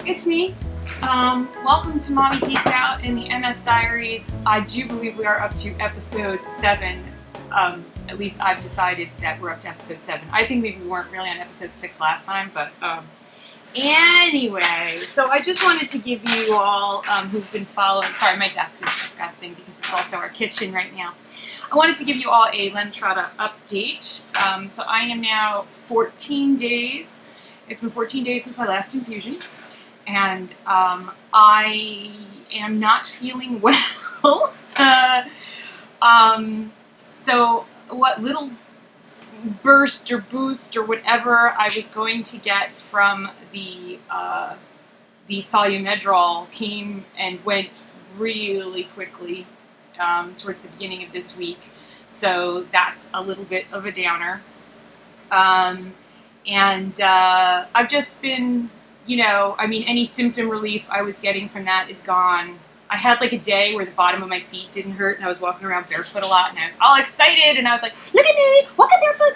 It's me. Welcome to Mommy Geeks Out in the MS Diaries. I do believe we are up to episode 7. At least I've decided that we're up to episode 7. I think maybe we weren't really on episode 6 last time, but anyway. So I just wanted to give you all who've been following. Sorry, my desk is disgusting because it's also our kitchen right now. I wanted to give you all a Lemtrada update. So I am now 14 days. It's been 14 days since my last infusion. And I am not feeling well. So what little burst or boost or whatever I was going to get from the solumedrol came and went really quickly towards the beginning of this week. So that's a little bit of a downer. I've just been, any symptom relief I was getting from that is gone. I had like a day where the bottom of my feet didn't hurt and I was walking around barefoot a lot and I was all excited and I was like, look at me, walking barefoot,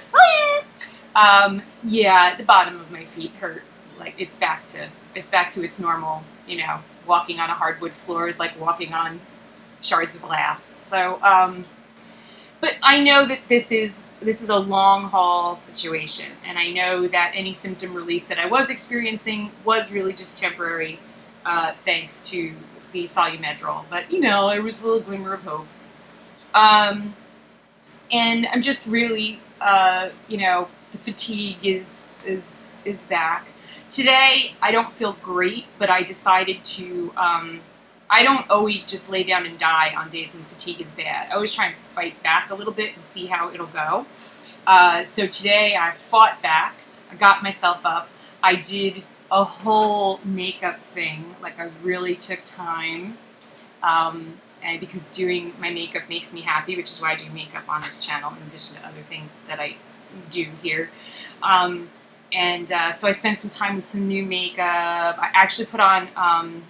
oh yeah! The bottom of my feet hurt. Like it's back to its normal, walking on a hardwood floor is like walking on shards of glass. So, but I know that this is a long haul situation, and I know that any symptom relief that I was experiencing was really just temporary, thanks to the solumedrol. But there was a little glimmer of hope. And I'm just really, the fatigue is back. Today I don't feel great, but I decided to. I don't always just lay down and die on days when fatigue is bad. I always try and fight back a little bit and see how it'll go. So today I fought back. I got myself up. I did a whole makeup thing. Like I really took time. And because doing my makeup makes me happy, which is why I do makeup on this channel in addition to other things that I do here. So I spent some time with some new makeup. I actually put on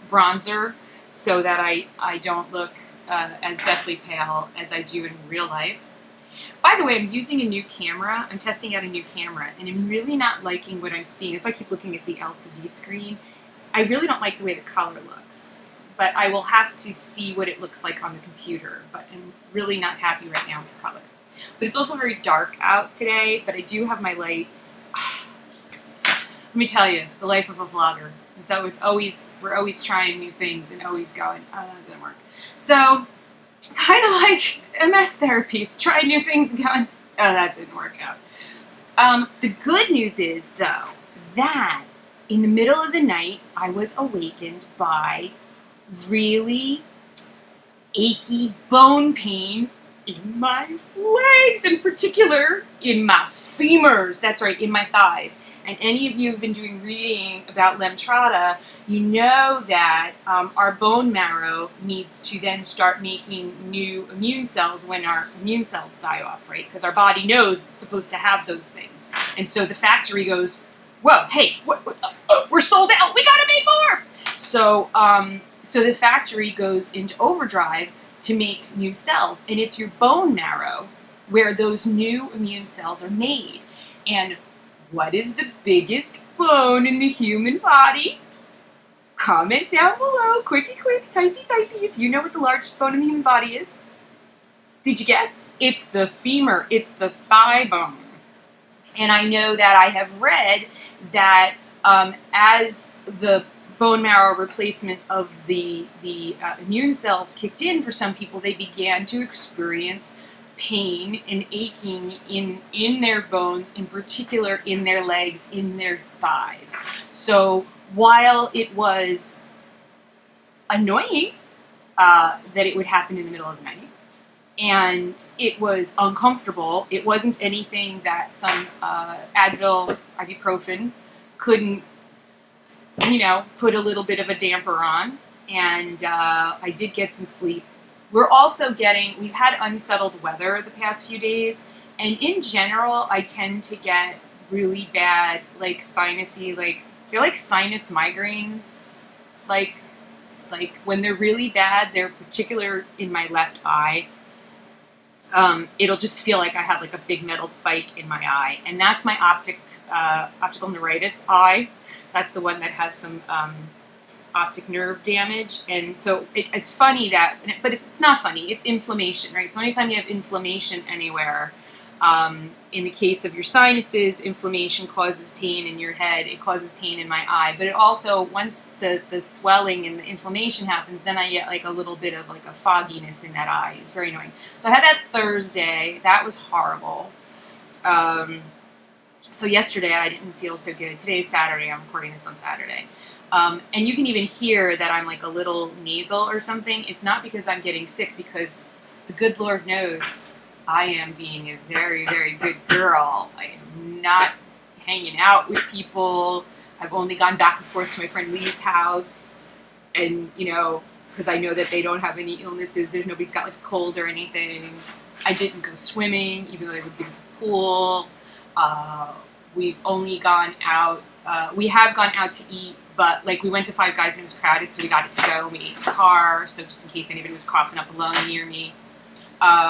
bronzer so that I don't look as deathly pale as I do in real life. By the way, I'm using a new camera. I'm testing out a new camera, and I'm really not liking what I'm seeing. That's why I keep looking at the LCD screen. I really don't like the way the color looks, but I will have to see what it looks like on the computer. But I'm really not happy right now with the color. But it's also very dark out today, but I do have my lights. Let me tell you, the life of a vlogger. It's we're always trying new things and always going, oh, that didn't work. So, kind of like MS therapies, trying new things and going, oh, that didn't work out. The good news is, though, that in the middle of the night, I was awakened by really achy bone pain in my legs, in particular in my femurs. That's right, in my thighs. And any of you who've been doing reading about Lemtrada, you know that our bone marrow needs to then start making new immune cells when our immune cells die off, right? Because our body knows it's supposed to have those things. And so the factory goes, whoa, hey, we're sold out, we gotta make more! So, so the factory goes into overdrive to make new cells. And it's your bone marrow where those new immune cells are made. And what is the biggest bone in the human body? Comment down below, quick, typey, if you know what the largest bone in the human body is. Did you guess? It's the femur, it's the thigh bone. And I know that I have read that as the bone marrow replacement of the immune cells kicked in for some people, they began to experience pain and aching in their bones, in particular in their legs, in their thighs. So while it was annoying that it would happen in the middle of the night, and it was uncomfortable, it wasn't anything that some Advil, ibuprofen couldn't, put a little bit of a damper on, and I did get some sleep. We've had unsettled weather the past few days, and in general, I tend to get really bad, sinusy, they're like sinus migraines, like when they're really bad, they're particular in my left eye. It'll just feel like I have like a big metal spike in my eye, and that's my optical neuritis eye. That's the one that has some optic nerve damage. And so it's funny that, but it's not funny, it's inflammation, right? So anytime you have inflammation anywhere, in the case of your sinuses, inflammation causes pain in your head, it causes pain in my eye, but it also, once the swelling and the inflammation happens, then I get like a little bit of like a fogginess in that eye. It's very annoying. So I had that Thursday. That was horrible. So yesterday I didn't feel so good. Today is Saturday. I'm recording this on Saturday. And you can even hear that I'm like a little nasal or something. It's not because I'm getting sick, because the good Lord knows I am being a very, very good girl. I am not hanging out with people. I've only gone back and forth to my friend Lee's house, and, you know, because I know that they don't have any illnesses. Nobody's got like a cold or anything. I didn't go swimming, even though they have a beautiful pool. We've only gone out. We have gone out to eat, but like we went to Five Guys and it was crowded, so we got it to go. We ate in the car, so just in case anybody was coughing up a lung near me.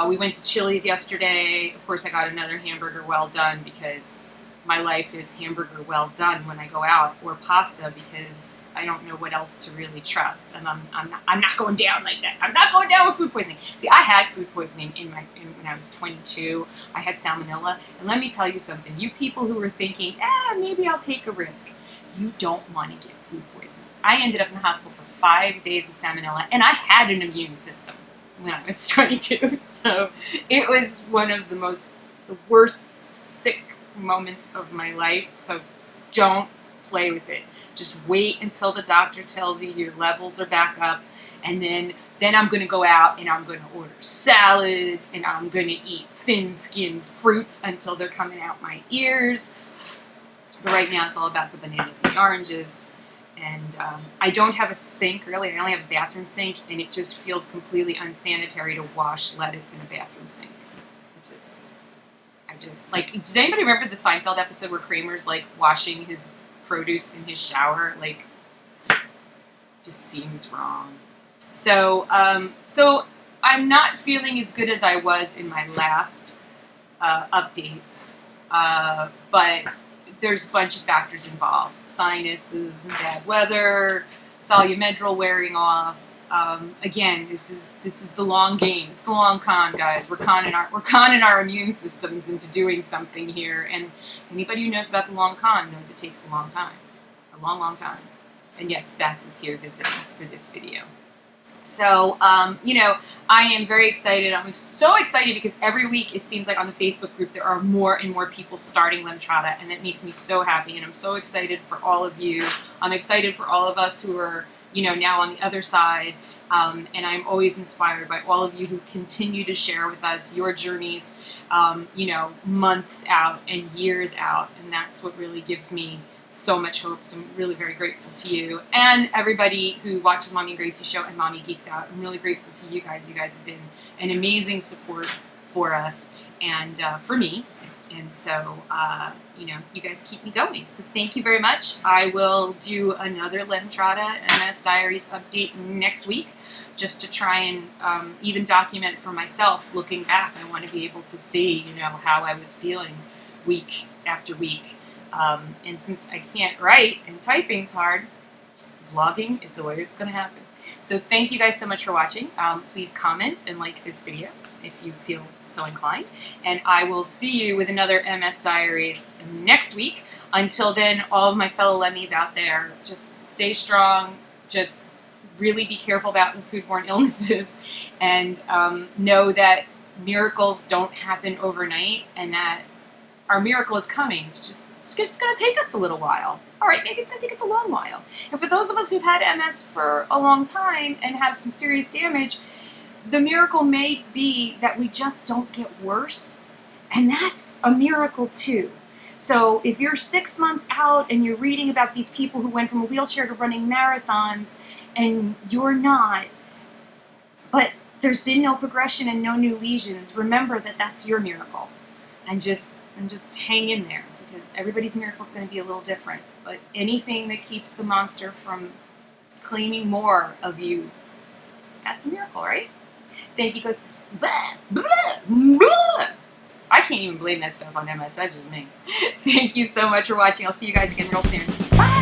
We went to Chili's yesterday. Of course, I got another hamburger well done, because my life is hamburger well done when I go out, or pasta, because I don't know what else to really trust. And I'm not going down like that. I'm not going down with food poisoning. See, I had food poisoning when I was 22. I had salmonella. And let me tell you something. You people who are thinking, maybe I'll take a risk, you don't want to get food poisoning. I ended up in the hospital for 5 days with salmonella, and I had an immune system when I was 22. So it was one of the worst sick moments of my life. So don't play with it. Just wait until the doctor tells you your levels are back up, and then I'm going to go out and I'm going to order salads, and I'm going to eat thin-skinned fruits until they're coming out my ears. But right now it's all about the bananas and the oranges. And I don't have a sink, really. I only have a bathroom sink, and it just feels completely unsanitary to wash lettuce in a bathroom sink. I just, like, does anybody remember the Seinfeld episode where Kramer's, like, washing his produce in his shower? Like, just seems wrong. So I'm not feeling as good as I was in my last update, but there's a bunch of factors involved. Sinuses, and bad weather, Solumedrol wearing off. Again, this is the long game. It's the long con, guys. We're conning our immune systems into doing something here. And anybody who knows about the long con knows it takes a long time. A long, long time. And yes, Spats is here visiting for this video. So, you know, I am very excited. I'm so excited because every week it seems like on the Facebook group there are more and more people starting Lemtrada, and that makes me so happy. And I'm so excited for all of you. I'm excited for all of us who are, you know, now on the other side. And I'm always inspired by all of you who continue to share with us your journeys, you know, months out and years out. And that's what really gives me so much hope. So I'm really very grateful to you and everybody who watches Mommy and Gracie show and Mommy Geeks Out. I'm really grateful to you guys. You guys have been an amazing support for us and for me. And so, you know, you guys keep me going. So thank you very much. I will do another Lemtrada MS Diaries update next week, just to try and even document for myself looking back. I want to be able to see, you know, how I was feeling week after week. And since I can't write and typing's hard, vlogging is the way it's going to happen. So thank you guys so much for watching. Please comment and like this video if you feel so inclined. And I will see you with another MS Diaries next week. Until then, all of my fellow Lemmies out there, just stay strong. Just really be careful about the foodborne illnesses. And know that miracles don't happen overnight, and that our miracle is coming. It's just going to take us a little while. All right, maybe it's going to take us a long while. And for those of us who've had MS for a long time and have some serious damage, the miracle may be that we just don't get worse. And that's a miracle too. So if you're 6 months out and you're reading about these people who went from a wheelchair to running marathons and you're not, but there's been no progression and no new lesions, remember that that's your miracle. And just hang in there. Because everybody's miracle is going to be a little different. But anything that keeps the monster from claiming more of you, that's a miracle, right? Thank you, guys. I can't even blame that stuff on MS. That's just me. Thank you so much for watching. I'll see you guys again real soon. Bye!